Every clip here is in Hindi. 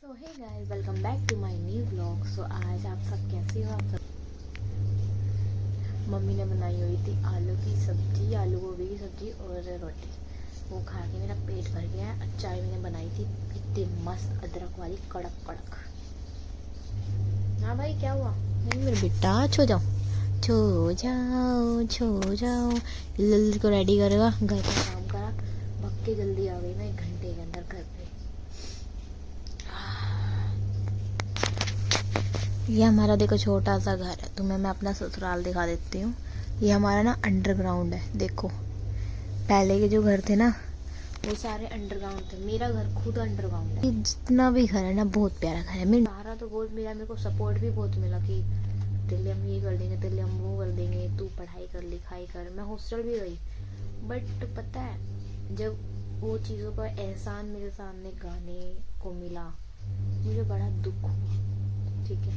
So hey guys, welcome back to my new blog. So आज आप सब कैसे हो? आप सब मम्मी ने बनाई हुई थी आलू की सब्जी, आलू गोभी की सब्जी और रोटी। वो खा के मेरा पेट भर गया है। चाय मैंने बनाई थी इतनी मस्त अदरक वाली, कड़क कड़क। हाँ भाई, क्या हुआ? नहीं मेरे बेटा, छो जाओ छो जाओ छो जाओ। जल्दी को रेडी करेगा, घर का काम करा, भग के जल्दी आ गई मैं 1 घंटे के अंदर घर पे। ये हमारा देखो छोटा सा घर है। तुम्हें मैं अपना ससुराल दिखा देती हूँ। ये हमारा ना अंडरग्राउंड है। देखो पहले के जो घर थे ना वो सारे अंडरग्राउंड थे। मेरा घर खुद अंडरग्राउंड है। ये जितना भी घर है ना बहुत प्यारा घर है। मैं सारा तो बहुत मिला, मेरे को सपोर्ट भी बहुत मिला कि तेरे हम ये कर देंगे, तेरे हम वो कर देंगे, तू पढ़ाई कर, लिखाई कर। मैं हॉस्टल भी गई, बट पता है जब वो चीज़ों का एहसान मेरे सामने गाने को मिला मुझे बड़ा दुख हुआ। ठीक है,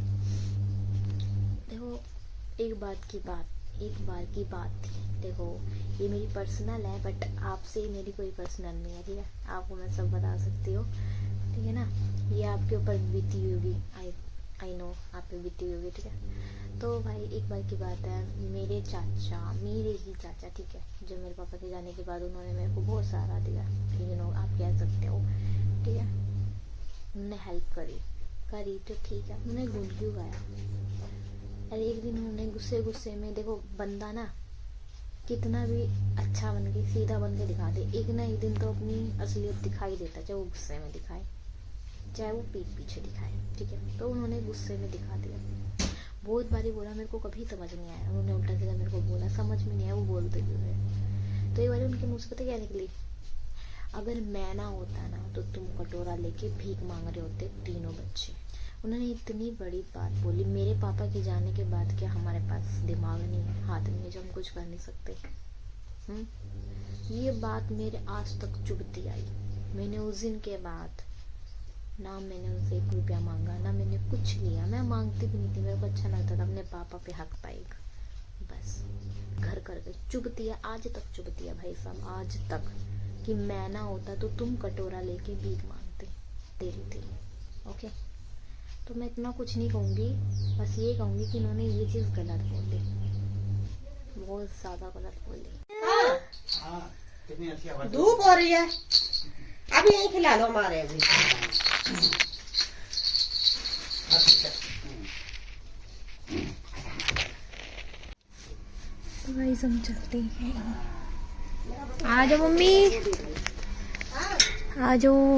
देखो एक बार की बात थी। देखो ये मेरी पर्सनल है, बट आपसे मेरी कोई पर्सनल नहीं है। ठीक है, आपको मैं सब बता सकती हूँ। ठीक है ना, ये आपके ऊपर बीती होगी। आई नो आप पे बीती होगी। ठीक है, तो भाई एक बार की बात है। मेरे ही चाचा, ठीक है, जो मेरे पापा के जाने के बाद उन्होंने मेरे को बहुत सहारा दिया। आप कह सकते हो। ठीक है, उन्होंने हेल्प करी तो ठीक है, उन्होंने गुण क्यों गाया? अरे एक दिन उन्होंने गुस्से में, देखो बंदा ना कितना भी अच्छा बन के, सीधा बन के दिखा दे, एक ना एक दिन तो अपनी असलियत दिखाई देता, चाहे वो गुस्से में दिखाए, चाहे वो पीठ पीछे दिखाए। ठीक है, तो उन्होंने गुस्से में दिखा दिया। बहुत बारी बोला, मेरे को कभी समझ नहीं आया। उन्होंने उल्टा सीधा मेरे को बोला, समझ में नहीं आया वो बोलते क्यों है। तो एक बार उनके मुँह से पता क्या निकली? अगर मैं ना होता ना तो तुम कटोरा लेके भीख मांग रहे होते तीनों बच्चे। उन्होंने इतनी बड़ी बात बोली। मेरे पापा के जाने के बाद क्या हमारे पास दिमाग नहीं है, हाथ नहीं है, जो हम कुछ कर नहीं सकते? ये बात मेरे आज तक चुभती आई। मैंने उस दिन के बाद ना मैंने उनसे 1 रुपया मांगा, ना मैंने कुछ लिया। मैं मांगती भी नहीं थी, मेरे को अच्छा लगता था अपने पापा पे हक पाएगा बस। घर करके चुभती है, आज तक चुभती है भाई साहब, आज तक, कि मैं ना होता तो तुम कटोरा लेके भीख मांगते तेरी थी। ओके, तो मैं इतना कुछ नहीं कहूँगी, बस ये कहूँगी कि इन्होंने ये चीज़ गलत बोली, बहुत ज़्यादा गलत बोली। धूप हो रही है, अभी यहीं खिला लो हमारे। अभी तो भाई हम चलते हैं। आ जाओ मम्मी, आ जाओ।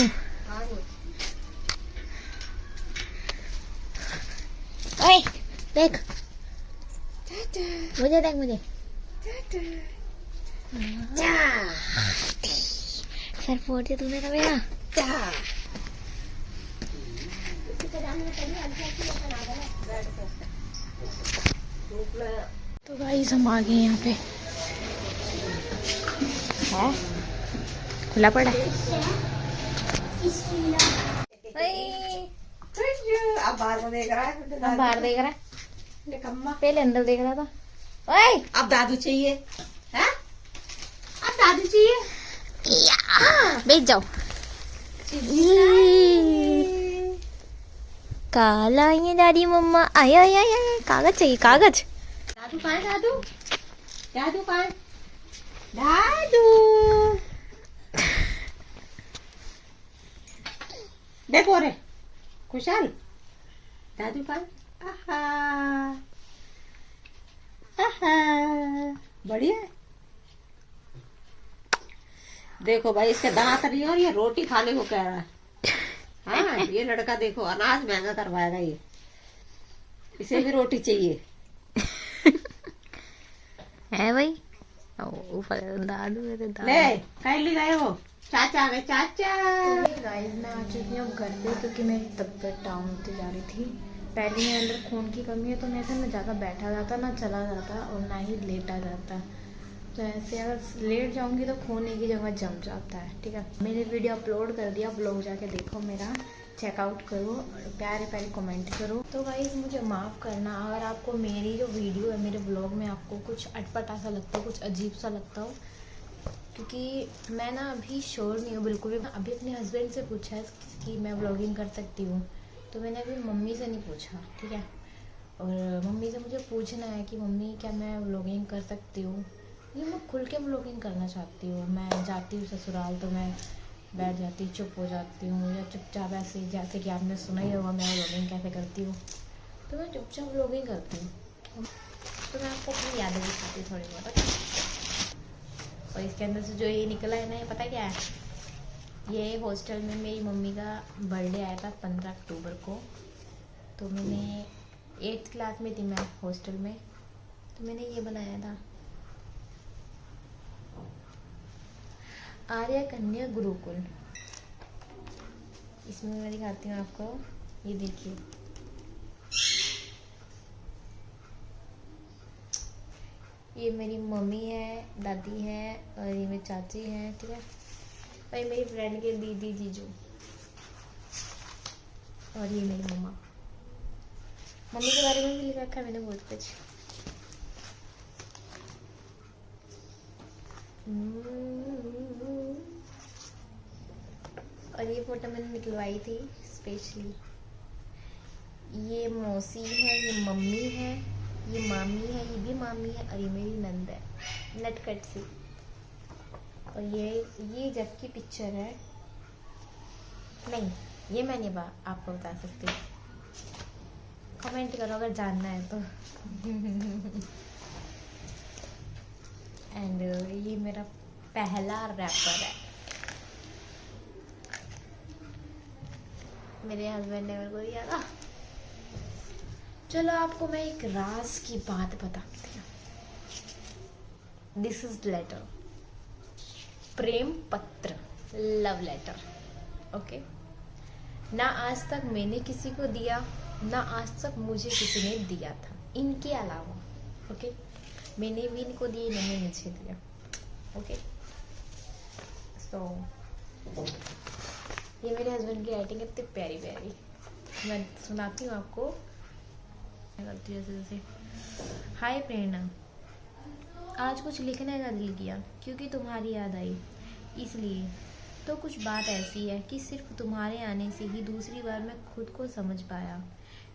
ओए देख, मुझे देख, मुझे सर फोड़ दिया तूने ना मेरा। तो भाई हम आ गए यहाँ पे। है खुला पड़ा है। अब बाहर को देख रहा है, अब बाहर देख रहा है, निकम्मा। पहले अंदर देख रहा था। ओए अब दादू चाहिए है? अब दादू चाहिए, बैठ जाओ। काला ये दादी मम्मा आया आया आया, कागज चाहिए, कागज। दादू कहाँ है? दादू कहाँ है? दादू देखो रे खुशहाल, दादू कहाँ है? आहा आहा, बढ़िया है। देखो भाई, इसके दांत नहीं, और ये रोटी खाने को कह रहा है। हाँ, ये लड़का देखो अनाज महंगा करवाएगा ये, इसे भी रोटी चाहिए है भाई। दादू मेरे दादू ले कैली गए हो, चाचा आ गए, चाचा। गाइस मैं आ चुकी हूँ घर पे, क्योंकि मेरी तबीयत डाउन होती जा रही थी। पहले मेरे अंदर खून की कमी है, तो मैं ऐसे ना ज़्यादा बैठा जाता, ना चला जाता, और ना ही लेटा जाता। तो ऐसे अगर लेट जाऊंगी तो खून एक ही जगह जम जाता है। ठीक है, मैंने वीडियो अपलोड कर दिया, ब्लॉग जाके देखो मेरा, चेकआउट करो, प्यारे प्यारे कमेंट करो। तो गाइस मुझे माफ़ करना अगर आपको मेरी जो वीडियो है, मेरे ब्लॉग में आपको कुछ अटपटा सा लगता हो, कुछ अजीब सा लगता हो, क्योंकि मैं ना अभी श्योर नहीं हूँ बिल्कुल भी। अभी अपने हस्बैंड से पूछा है कि मैं व्लॉगिंग कर सकती हूँ, तो मैंने अभी मम्मी से नहीं पूछा, ठीक है। और मम्मी से मुझे पूछना है कि मम्मी क्या मैं व्लॉगिंग कर सकती हूँ। ये मैं खुल के व्लॉगिंग करना चाहती हूँ। मैं जाती हूँ ससुराल तो मैं बैठ जाती, चुप हो जाती हूँ, या चुपचाप ऐसे, जैसे कि आपने सुना ही होगा मैं व्लॉगिंग कैसे करती हूँ, तो मैं चुपचाप व्लॉगिंग करती हूँ। तो मैं आपको अपनी यादें दिखाती हूँ थोड़ी बहुत। और इसके अंदर से जो ये निकला है ना, ये पता क्या है, ये हॉस्टल में मेरी मम्मी का बर्थडे आया था 15 अक्टूबर को। तो मैंने 8th क्लास में थी मैं हॉस्टल में, तो मैंने ये बनाया था, आर्य कन्या गुरुकुल। इसमें मैं दिखाती हूँ आपको, ये देखिए, ये मेरी मम्मी है, दादी है, और ये मेरी चाची है, ठीक है। और ये मेरी फ्रेंड के दीदी जीजू, और ये मेरी मम्मा। मम्मी के बारे में भी लिख रखा है मैंने बहुत कुछ। और ये फोटो मैंने निकलवाई थी स्पेशली। ये मौसी है, ये मम्मी है, ये मामी है, ये भी मामी है, और ये मेरी नंद है, नटखट सी। और ये जब की पिक्चर है, नहीं ये मैं नहीं आपको बता सकती, कमेंट करो अगर जानना है तो। एंड ये मेरा पहला रैपर है। मेरे हस्बैंड ने मेरे को दिया था। चलो आपको मैं एक राज की बात बताती हूँ। दिस इज लेटर, प्रेम पत्र, लव लेटर, ओके। ना आज तक मैंने किसी को दिया, ना आज तक मुझे किसी ने दिया था इनके अलावा, ओके। मैंने भी इनको दिए, इन्होंने मुझे दिया, ओके। सो ये मेरे हस्बैंड की राइटिंग इतनी प्यारी प्यारी, मैं सुनाती हूँ आपको। करती हूँ जैसे, हाय प्रेरणा, आज कुछ लिखने का दिल किया क्योंकि तुम्हारी याद आई, इसलिए तो कुछ बात ऐसी है कि सिर्फ तुम्हारे आने से ही दूसरी बार मैं खुद को समझ पाया।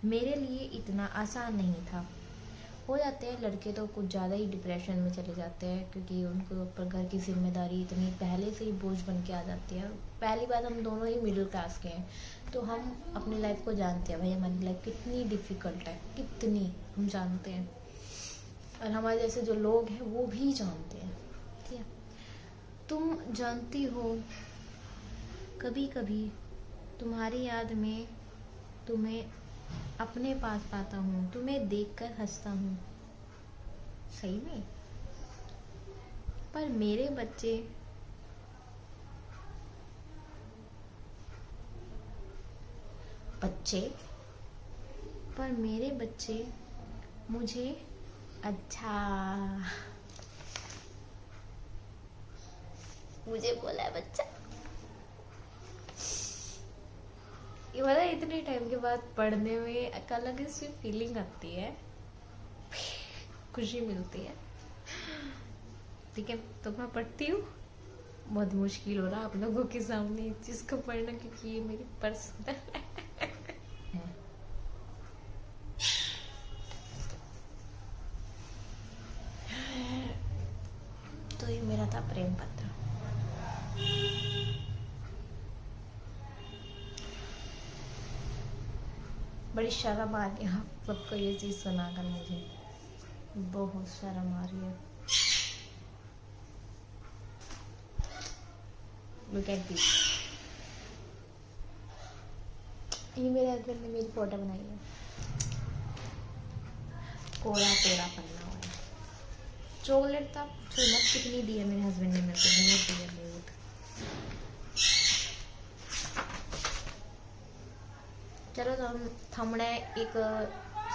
मेरे लिए इतना आसान नहीं था। हो जाते हैं लड़के तो कुछ ज़्यादा ही डिप्रेशन में चले जाते हैं, क्योंकि उनको ऊपर घर की जिम्मेदारी इतनी पहले से ही बोझ बन के आ जाती है। पहली बात, हम दोनों ही मिडिल क्लास के हैं, तो हम अपनी लाइफ को जानते हैं, भाई हमारी लाइफ कितनी डिफ़िकल्ट है, कितनी हम जानते हैं, और हमारे जैसे जो लोग हैं वो भी जानते हैं, ठीक है। तुम जानती हो, कभी कभी तुम्हारी याद में तुम्हें अपने पास पाता हूँ, तुम्हें देखकर हंसता हूँ, सही में। पर मेरे बच्चे मुझे, अच्छा, मुझे बोला है बच्चा। ये पता है, इतने टाइम के बाद पढ़ने में एक अलग सी फीलिंग आती है, खुशी मिलती है, ठीक है। तो मैं पढ़ती हूँ, बहुत मुश्किल हो रहा आप लोगों के सामने इस चीज को पढ़ना, क्योंकि ये मेरी पर्सनल है। तो ये मेरा था प्रेम पत्र। बड़ी शर्म आ रही है आप सबको ये चीज़ सुनाकर, मुझे बहुत शर्म आ रही है। Look at this. ये मेरे हस्बैंड ने मेरी फोटो बनाई है, कोरा कोरा पन्ना हुआ है। चॉकलेट था, पूछो मत कितनी दी है मेरे हस्बैंड ने मेरे को, बहुत दी है बहुत। चलो तो थमने एक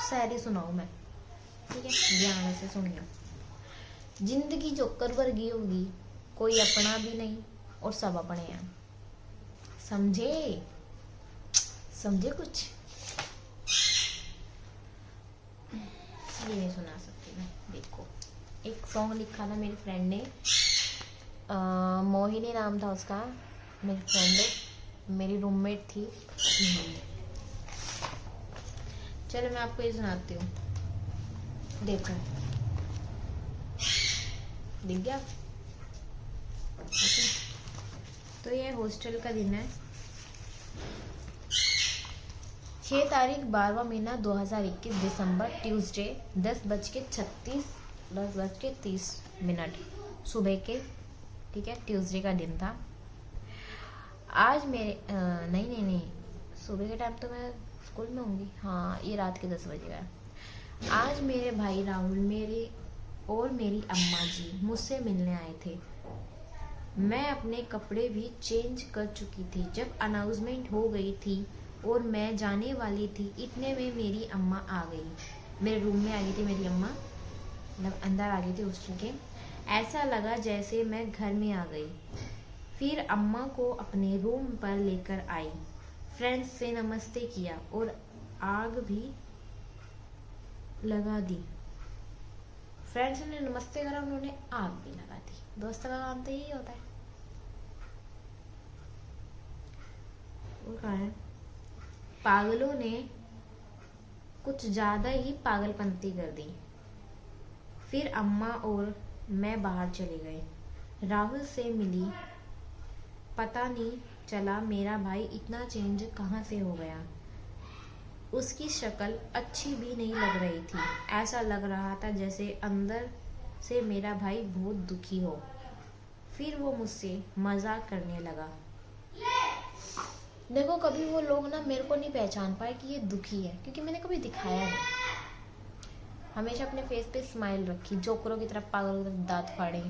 शायरी सुनाऊं मैं, ठीक है, ध्यान से सुनियो। जिंदगी जोकर वर्गी होगी, कोई अपना भी नहीं और सब अपने हैं, समझे कुछ। ये नहीं सुना सकती मैं। देखो, एक सॉन्ग लिखा था मेरी फ्रेंड ने, मोहिनी नाम था उसका, मेरी फ्रेंड, मेरी रूममेट थी। चलो मैं आपको ये सुनाती हूँ, देखो दिख गया। ओके, तो ये हॉस्टल का दिन है, 6 तारीख 12वां महीना 2021 दिसंबर, ट्यूसडे, 10:30 सुबह के, ठीक है, ट्यूसडे का दिन था। आज मेरे नहीं, सुबह के टाइम तो मैं स्कूल में होंगी, हाँ ये रात के 10 बजे का। आज मेरे भाई राहुल मेरे और मेरी अम्मा जी मुझसे मिलने आए थे। मैं अपने कपड़े भी चेंज कर चुकी थी जब अनाउंसमेंट हो गई थी और मैं जाने वाली थी, इतने में मेरी अम्मा आ गई, मेरे रूम में आ गई थी मेरी अम्मा, मतलब अंदर आ गई थी हॉस्टल के। ऐसा लगा जैसे मैं घर में आ गई। फिर अम्मा को अपने रूम पर लेकर आई, फ्रेंड्स से नमस्ते किया और आग भी लगा दी। फ्रेंड्स ने नमस्ते करा, उन्होंने आग भी लगा दी। दोस्तों का काम तो यही होता है। वो कहा है, पागलों ने कुछ ज्यादा ही पागलपंती कर दी। फिर अम्मा और मैं बाहर चले गए। राहुल से मिली, पता नहीं चला मेरा भाई इतना चेंज कहाँ से हो गया। उसकी शक्ल अच्छी भी नहीं लग रही थी, ऐसा लग रहा था जैसे अंदर से मेरा भाई बहुत दुखी हो। फिर वो मुझसे मजाक करने लगा। देखो कभी वो लोग ना मेरे को नहीं पहचान पाए कि ये दुखी है, क्योंकि मैंने कभी दिखाया नहीं। हमेशा अपने फेस पे स्माइल रखी, जोकरों की तरफ पागलों की तरफ दांत फाड़े,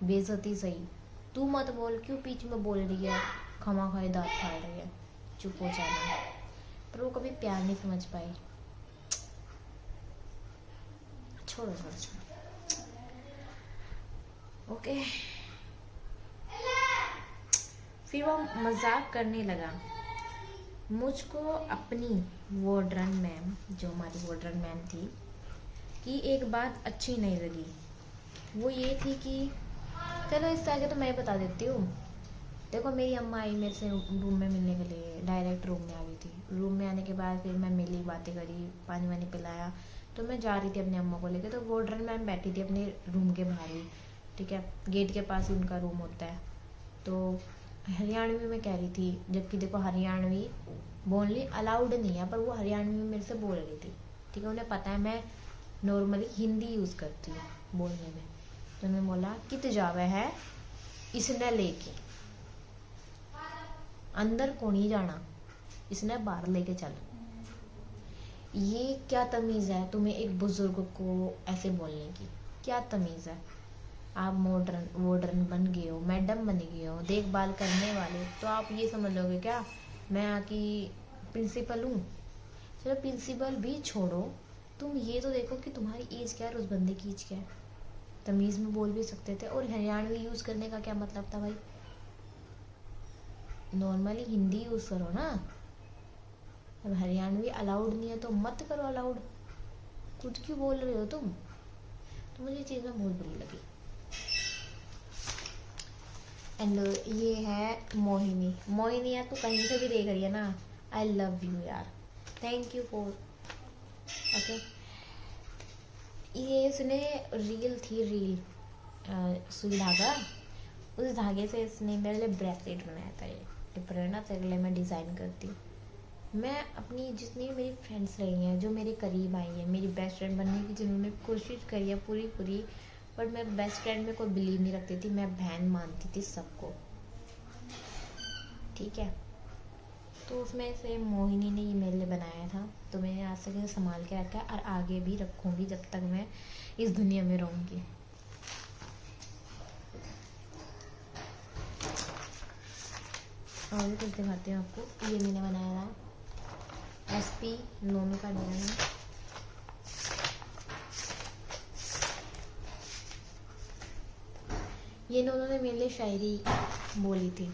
बेइज्जती सही, तू मत बोल, क्यों बीच में बोल रही है, खमा खाए दांत फाड़ रही है, चुप हो जाना। पर वो कभी प्यार नहीं समझ पाई। छोड़ो। ओके, फिर वो मजाक करने लगा। मुझको अपनी वार्डन मैम, जो हमारी वार्डन मैम थी, की एक बात अच्छी नहीं लगी। वो ये थी कि चलो इससे आगे तो मैं बता देती हूँ। देखो मेरी अम्मा आई मेरे से रूम में मिलने के लिए, डायरेक्ट रूम में आ गई थी। रूम में आने के बाद फिर मैं मिली, बातें करी, पानी वानी पिलाया, तो मैं जा रही थी अपनी अम्मा को लेकर। तो वार्डन मैम बैठी थी अपने रूम के बाहर ही, ठीक है, गेट के पास ही उनका रूम होता है। तो हरियाणवी में कह रही थी, जबकि देखो हरियाणवी बोलनी अलाउड नहीं है, पर वो हरियाणवी में मेरे से बोल रही थी, ठीक है। उन्हें पता है मैं नॉर्मली हिंदी यूज़ करती हूँ बोलने में। तो उन्होंने बोला कित जावे है इसने लेके, अंदर को नहीं जाना, इसने बाहर लेके चल। ये क्या तमीज़ है तुम्हें एक बुजुर्ग को ऐसे बोलने की, क्या तमीज़ है? आप मॉडर्न बन गए हो, मैडम बन गए हो, देखभाल करने वाले, तो आप ये समझ लोगे क्या मैं आकी प्रिंसिपल हूँ? चलो प्रिंसिपल भी छोड़ो, तुम ये तो देखो कि तुम्हारी एज क्या है और उस बंदे की एज क्या है। तमीज़ में बोल भी सकते थे। और हरियाणवी यूज़ करने का क्या मतलब था भाई? नॉर्मली हिंदी यूज़ करो ना। अब हरियाणवी अलाउड नहीं है तो मत करो अलाउड, खुद क्यों बोल रहे हो तुम? तो मुझे चीज़ में बहुत बुरी लगी। एंड ये है मोहिनी यार, तू कहीं से भी देख रही है ना, आई लव यू यार, थैंक यू फॉर। ओके, ये इसने रील सुई धागा, उस धागे से इसने मेरे लिए ब्रेसलेट बनाया था। ये डिफरेंट ना, तेरे लिए मैं डिज़ाइन करती हूँ। मैं अपनी जितनी भी मेरी फ्रेंड्स रही हैं, जो मेरे करीब आई हैं, मेरी बेस्ट फ्रेंड बनने की जिन्होंने कोशिश करी है पूरी, बट मैं बेस्ट फ्रेंड में कोई बिलीव नहीं रखती थी, मैं बहन मानती थी सबको, ठीक है। तो उसमें से मोहिनी ने ये मेरे लिए बनाया था, तो मैंने आज तक इसे संभाल के रखा है और आगे भी रखूँगी जब तक मैं इस दुनिया में रहूँगी। और भी कुछ दिखाती हूँ आपको। ये मैंने बनाया था SP नोमी का डिजाइन। ये उन्होंने मेरे लिए शायरी बोली थी।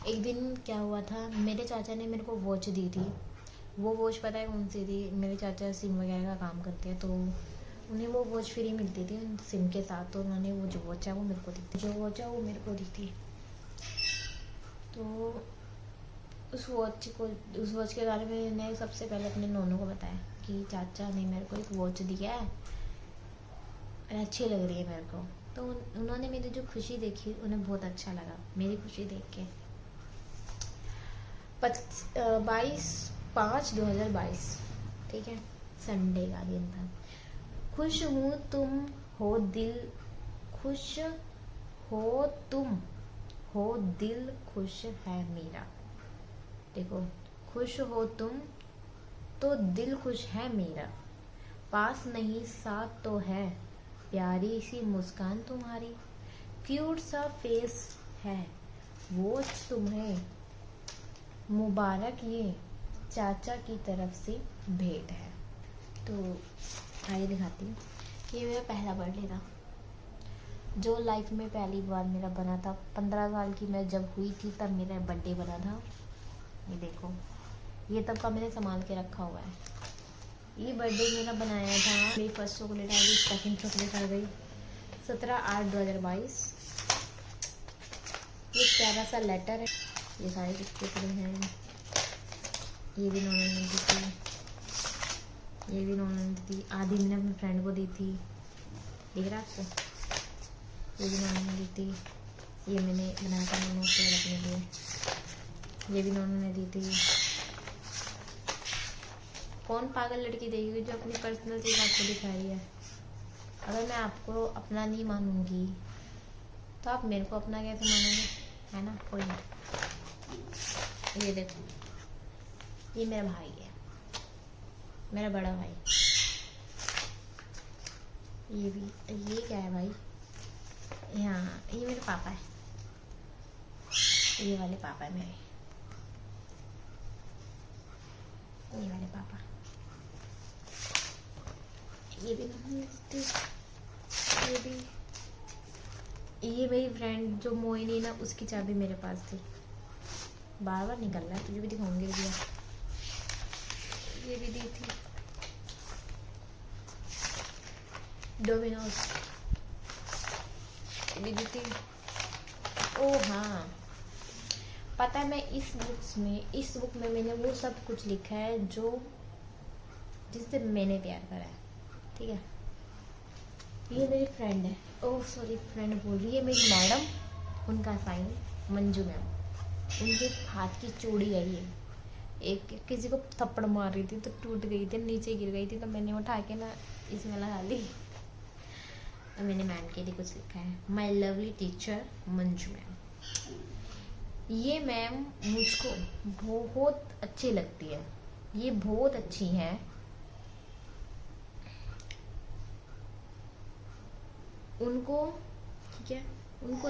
एक दिन क्या हुआ था, मेरे चाचा ने मेरे को वॉच दी थी। वो वॉच पता है कौन सी थी? मेरे चाचा सिम वगैरह का काम करते हैं, तो उन्हें वो वॉच फ्री मिलती थी सिम के साथ, तो उन्होंने वो जो वॉच है वो मेरे को दी थी, तो उस वॉच के बारे में मैंने सबसे पहले अपने नोनू को बताया कि चाचा ने मेरे को एक वॉच दिया है और अच्छी लग रही है मेरे को। तो उन्होंने मेरी जो खुशी देखी, उन्हें बहुत अच्छा लगा मेरी खुशी देख के। 22/5/2022, ठीक है, संडे का दिन था। खुश हूँ तुम हो दिल खुश हो, तुम हो दिल खुश है मेरा। देखो, खुश हो तुम तो दिल खुश है मेरा, पास नहीं साथ तो है, प्यारी सी मुस्कान तुम्हारी, क्यूट सा फेस है, वो तुम्हें मुबारक ये चाचा की तरफ से भेंट है। तो आइए दिखाती हूँ। ये मेरा पहला बर्थडे था जो लाइफ में पहली बार मेरा बना था। 15 साल की मैं जब हुई थी तब मेरा बर्थडे बना था। ये देखो, ये तब का मैंने संभाल के रखा हुआ है। ये बर्थडे मेरा बनाया था, मेरी फर्स्ट चॉकलेट आ गई, सेकंड चॉकलेट आ गई 17/8/2022। ये प्यारा सा लेटर है, ये सारे किसके पड़े हैं, ये भी उन्होंने दी थी, ये भी उन्होंने दी थी, आधी मैंने अपने फ्रेंड को दी थी, दिख रहा आपको, ये भी उन्होंने दी थी, ये मैंने बनाया था उन्होंने रखने के लिए, ये भी उन्होंने दी थी। कौन पागल लड़की देगी जो अपनी पर्सनल चीज़ आपको दिखा रही है। अगर मैं आपको अपना नहीं मानूंगी तो आप मेरे को अपना कैसे मानोगे, है ना। कोई नहीं, ये देखो, ये मेरा भाई है, मेरा बड़ा भाई। ये भी, ये क्या है भाई, हाँ ये मेरे पापा है, ये वाले पापा है मेरे, ये वाले पापा। ये भी ये मेरी फ्रेंड जो मोइनी ना, उसकी चाबी मेरे पास थी, बार बार निकल रहा है, तुझे भी दिखाऊंगी भैया। ये भी दी थी डोमिनोज, ये भी दी थी। ओ हाँ, पता है, मैं इस बुक में मैंने वो सब कुछ लिखा है जो जिससे मैंने प्यार करा है, ठीक है। ये मेरी फ्रेंड है, ओह सॉरी फ्रेंड बोल रही है, मेरी मैडम, उनका साइन मंजू मैम, उनके हाथ की चूड़ी गई है, एक किसी को थप्पड़ मार रही थी तो टूट गई थी, नीचे गिर गई थी, तो मैंने उठा के ना इसमें लगा ली। तो मैंने मैम के लिए कुछ लिखा है, my lovely teacher Manju ma'am. ये मैम मुझको बहुत अच्छी लगती है, ये बहुत अच्छी है, उनको, ठीक है, उनको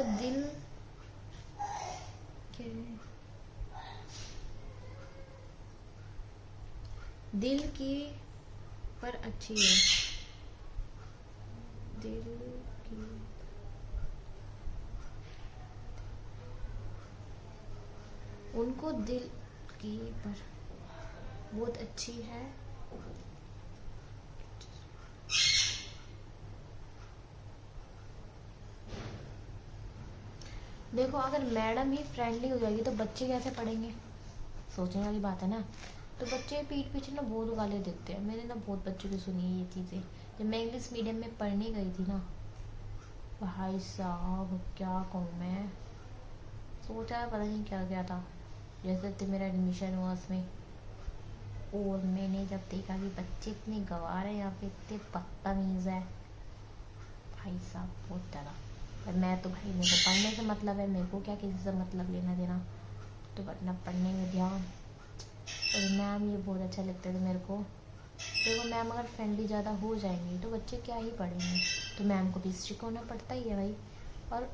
दिल की पर अच्छी है, दिल की, उनको दिल की पर बहुत अच्छी है, देखो अगर मैडम ही फ्रेंडली हो जाएगी तो बच्चे कैसे पढ़ेंगे, सोचने वाली बात है ना। तो बच्चे पीठ पीछे ना बहुत गाली देते हैं, मैंने ना बहुत बच्चों की सुनी है ये चीज़ें। जब मैं इंग्लिश मीडियम में पढ़ने गई थी ना, भाई साहब क्या कहूँ मैं, सोचा है पता नहीं क्या क्या था। जैसे मेरा एडमिशन हुआ उसमें, और मैंने जब देखा कि बच्चे इतने गंवार हैं यहाँ पे, इतने बदतमीज़ है, भाई साहब बहुत ज़्यादा। मैं तो भाई, मेरे को पढ़ने से मतलब है, मेरे को क्या किसी से मतलब लेना देना, तो वरना पढ़ने में ध्यान। और मैम ये बहुत अच्छा लगता है मेरे को। देखो मैम अगर फ्रेंडली ज़्यादा हो जाएंगी तो बच्चे क्या ही पढ़ेंगे, तो मैम को भी स्ट्रिक्ट होना पड़ता ही है भाई। और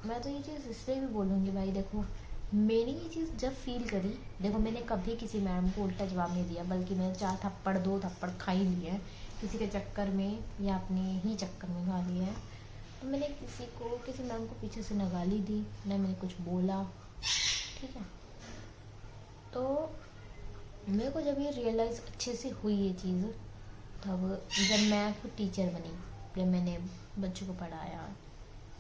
मैं तो ये चीज़ इसलिए भी बोलूँगी भाई, देखो मैंने ये चीज़ जब फील करी, देखो मैंने कभी किसी मैम को उल्टा जवाब नहीं दिया, बल्कि मैंने 4 थप्पड़ 2 थप्पड़ खा ही लिए हैं किसी के चक्कर में या अपने ही चक्कर में खा लिए हैं। तो मैंने किसी मैम को पीछे से न गाली दी, न मैंने कुछ बोला, ठीक है। तो मेरे को जब ये रियलाइज़ अच्छे से हुई ये चीज़, तब जब मैं खुद टीचर बनी, जब मैंने बच्चों को पढ़ाया,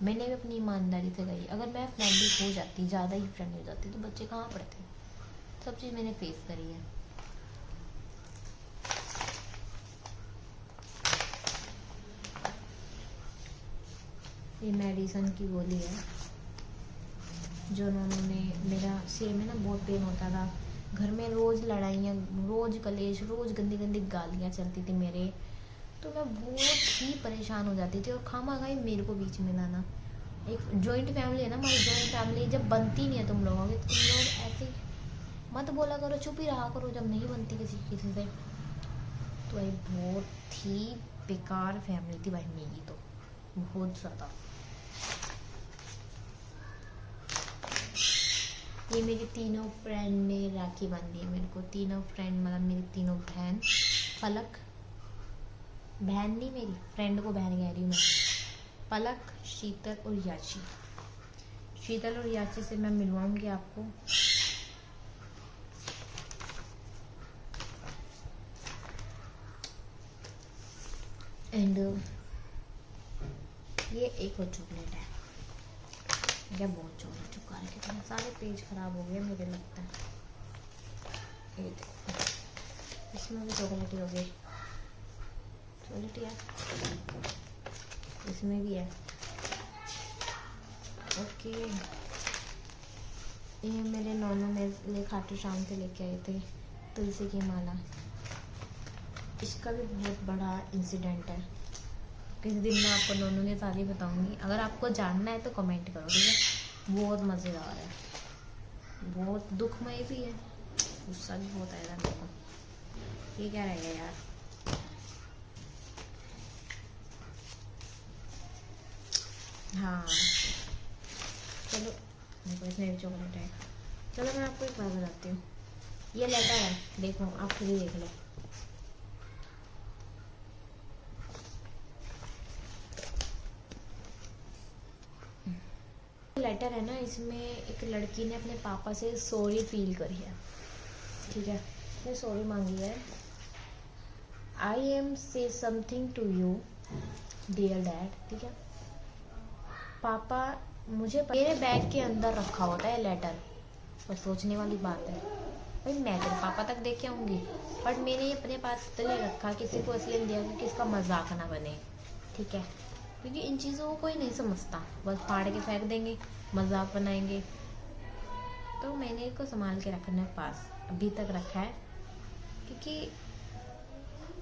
मैंने भी अपनी ईमानदारी से गई। अगर मैं फ्रेंडली हो जाती, ज़्यादा ही फ्रेंडली हो जाती, तो बच्चे कहाँ पढ़ते। सब चीज़ मैंने फेस करी है। ये मेडिसन की गोली है जो उन्होंने, मेरा सिर में ना बहुत पेन होता था, घर में रोज़ लड़ाइयाँ, रोज़ कलेश, रोज़ गंदी गंदी गालियाँ चलती थी मेरे, तो मैं बहुत ही परेशान हो जाती थी। और खामखा मेरे को बीच में लाना। एक जॉइंट फैमिली है ना हमारी, जॉइंट फैमिली जब बनती नहीं है तुम लोगों की, तुम लोग ऐसे मत बोला करो, चुप ही रहा करो जब नहीं बनती किसी से। तो भाई बहुत ही बेकार फैमिली थी भाई मेरी, तो बहुत ज़्यादा। ये मेरी तीनों फ्रेंड ने राखी बांधी है मेरे को। तीनों फ्रेंड मतलब मेरी तीनों बहन, पलक, बहन नहीं मेरी फ्रेंड को बहन कह रही हूँ मैं, पलक, शीतल और याची। शीतल और याची से मैं मिलवाऊंगी आपको। एंड ये एक और चॉकलेट है। क्या बहुत चॉकलेट चुका है, कितने सारे पेज खराब हो गए मुझे लगता है। ये देखो, इसमें भी चॉकलेट ही हो गई, चॉकलेट यार, इसमें भी है। ओके, ये मेरे नॉनू मेरे लिए खाटू शाम से लेके आए थे, तुलसी की माला। इसका भी बहुत बड़ा इंसिडेंट है, किसी दिन मैं आपको नॉनू की सारी बताऊंगी। अगर आपको जानना है तो कमेंट करो, ठीक है। बहुत मज़ेदार है, बहुत दुखमय भी है, गुस्सा भी बहुत आएगा मेरे को। ये क्या रहेगा यार, हाँ चलो, मेरे को इसमें भी चॉकलेट है। चलो मैं आपको एक बात बताती हूँ, ये लेटर है, देखो आप खुद ही देख लो। लेटर है ना, इसमें एक लड़की ने अपने पापा से सॉरी फील करी है, ठीक है। उसने सॉरी मांगी है। I am say something to you dear dad, ठीक है। पापा, मुझे मेरे बैग के अंदर रखा होता है लेटर, और सोचने वाली बात है भाई, मैं तेरे पापा तक दे के आऊँगी, बट मैंने ये अपने पास इसलिए रखा, किसी को इसलिए दिया कि इसका मजाक ना बने, ठीक है। क्योंकि इन चीज़ों को कोई नहीं समझता, बस फाड़ के फेंक देंगे, मजाक बनाएंगे। तो मैंने इसको संभाल के रखने पास अभी तक रखा है, क्योंकि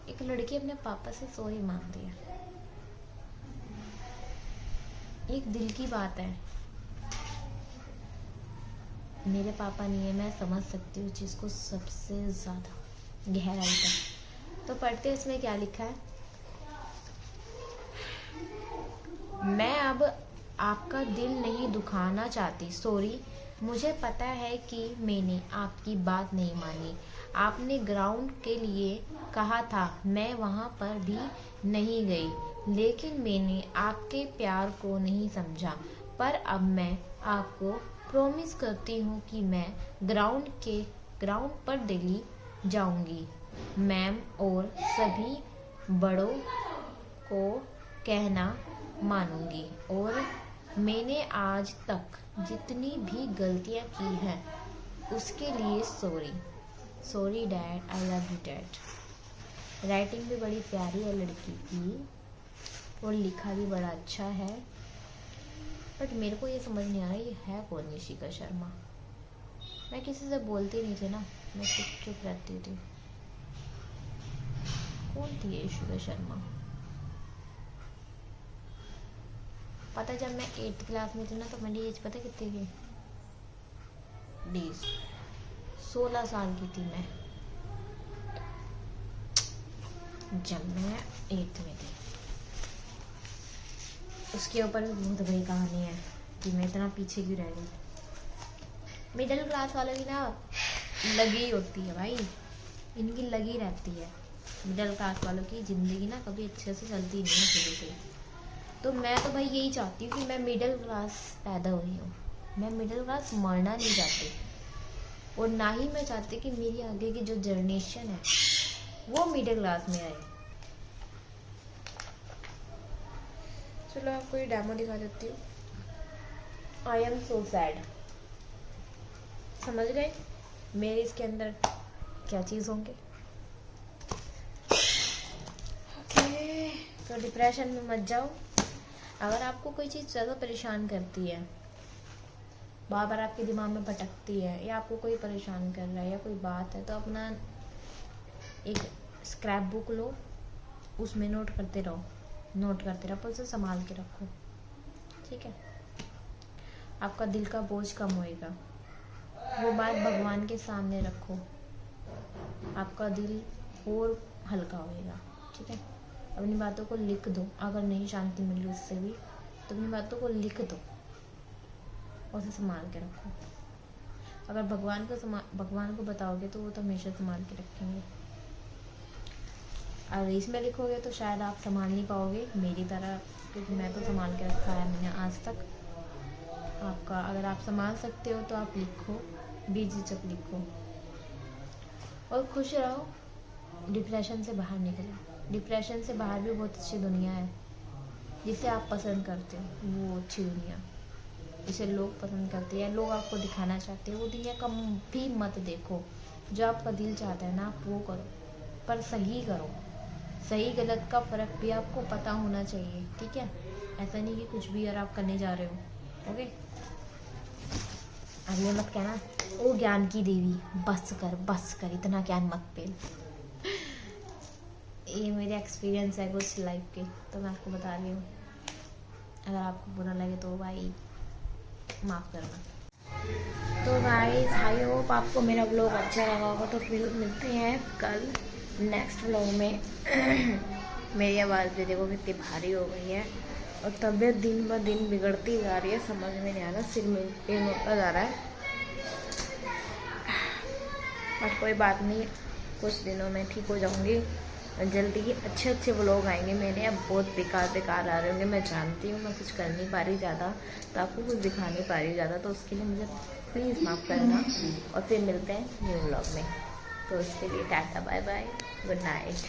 एक लड़की अपने पापा से सॉरी मांगती है, एक दिल की बात है। मेरे पापा नहीं है, मैं समझ सकती हूँ चीज़ को सबसे ज़्यादा गहराई तक। तो पढ़ते इसमें क्या लिखा है, मैं अब आपका दिल नहीं दुखाना चाहती, सॉरी। मुझे पता है कि मैंने आपकी बात नहीं मानी। आपने ग्राउंड के लिए कहा था, मैं वहाँ पर भी नहीं गई, लेकिन मैंने आपके प्यार को नहीं समझा। पर अब मैं आपको प्रॉमिस करती हूँ कि मैं ग्राउंड पर डेली जाऊँगी, मैम और सभी बड़ों को कहना मानूंगी, और मैंने आज तक जितनी भी गलतियाँ की हैं उसके लिए sorry dad, I love you dad. Writing भी बड़ी प्यारी है लड़की की, और लिखा भी बड़ा अच्छा है, बट मेरे को ये समझ नहीं आ रहा ये है कौन यशिका शर्मा। मैं किसी से बोलती नहीं थी ना, मैं चुप रहती थी। कौन थी यशिका शर्मा? पता जब मैं 8th क्लास में थी ना, तो मेरी एज पता कितनी थी? 16 साल की थी मैं जब मैं 8th में थी। उसके ऊपर भी बहुत बड़ी कहानी है कि मैं इतना पीछे क्यों रह गई। मिडिल क्लास वालों की ना लगी होती है भाई, इनकी लगी रहती है। मिडिल क्लास वालों की ज़िंदगी ना कभी अच्छे से चलती नहीं है शुरू से। तो मैं तो भाई यही चाहती हूँ कि मैं मिडिल क्लास पैदा हुई हूँ, मैं मिडिल क्लास मरना नहीं चाहती, और ना ही मैं चाहती कि मेरी आगे की जो जनरेशन है वो मिडिल क्लास में आए। चलो आपको ये डेमो दिखा देती हूँ। I am so sad. समझ गए मेरे इसके अंदर क्या चीज़ होंगे। ओके, तो डिप्रेशन में मत जाओ। अगर आपको कोई चीज़ ज़्यादा परेशान करती है, बार बार आपके दिमाग में भटकती है, या आपको कोई परेशान कर रहा है या कोई बात है, तो अपना एक स्क्रैप बुक लो, उसमें नोट करते रहो, पर उसे संभाल के रखो, ठीक है। आपका दिल का बोझ कम होएगा। वो बात भगवान के सामने रखो, आपका दिल और हल्का होएगा, ठीक है। अपनी बातों को लिख दो, अगर नहीं शांति मिली उससे भी तो अपनी बातों को लिख दो और उसे संभाल के रखो। अगर भगवान को बताओगे तो वो तो हमेशा संभाल के रखेंगे। अगर इसमें लिखोगे तो शायद आप संभाल नहीं पाओगे मेरी तरह, क्योंकि मैं तो संभाल के रखा है मैंने आज तक। आपका अगर आप संभाल सकते हो तो आप लिखो, बेझिझक लिखो और खुश रहो। डिप्रेशन से बाहर निकलो। डिप्रेशन से बाहर भी बहुत अच्छी दुनिया है, जिसे आप पसंद करते हो, वो अच्छी दुनिया जिसे लोग पसंद करते हैं, लोग आपको दिखाना चाहते हैं, वो दुनिया कभी मत देखो। जो आपका दिल चाहता है ना, आप वो करो, पर सही करो। सही गलत का फ़र्क भी आपको पता होना चाहिए, ठीक है। ऐसा नहीं कि कुछ भी यार आप करने जा रहे हो। ओके, अब ये मत कहना ओ ज्ञान की देवी, बस कर इतना ज्ञान मत पेल। ये मेरे एक्सपीरियंस है कुछ लाइफ के, तो मैं आपको बता रही हूँ। अगर आपको बुरा लगे तो भाई माफ़ करना। तो गाइस, आई होप आपको मेरा व्लॉग अच्छा लगा होगा। तो फिर मिलते हैं कल नेक्स्ट व्लॉग में। मेरी आवाज़ भी देखो कितनी भारी हो गई है और तबीयत दिन ब दिन बिगड़ती जा रही है, समझ में नहीं आ रहा, सिर में पेन होता जा रहा है। बट कोई बात नहीं, कुछ दिनों में ठीक हो जाऊंगी। जल्दी ही अच्छे व्लॉग आएंगे मेरे। अब बहुत बेकार आ रहे होंगे, मैं जानती हूँ। मैं कुछ कर नहीं पा रही ज़्यादा, तो आपको कुछ दिखा नहीं पा रही ज़्यादा, तो उसके लिए मुझे प्लीज़ माफ़ करना। और फिर मिलते हैं न्यू व्लॉग में। तो उसके लिए tata bye bye, good night.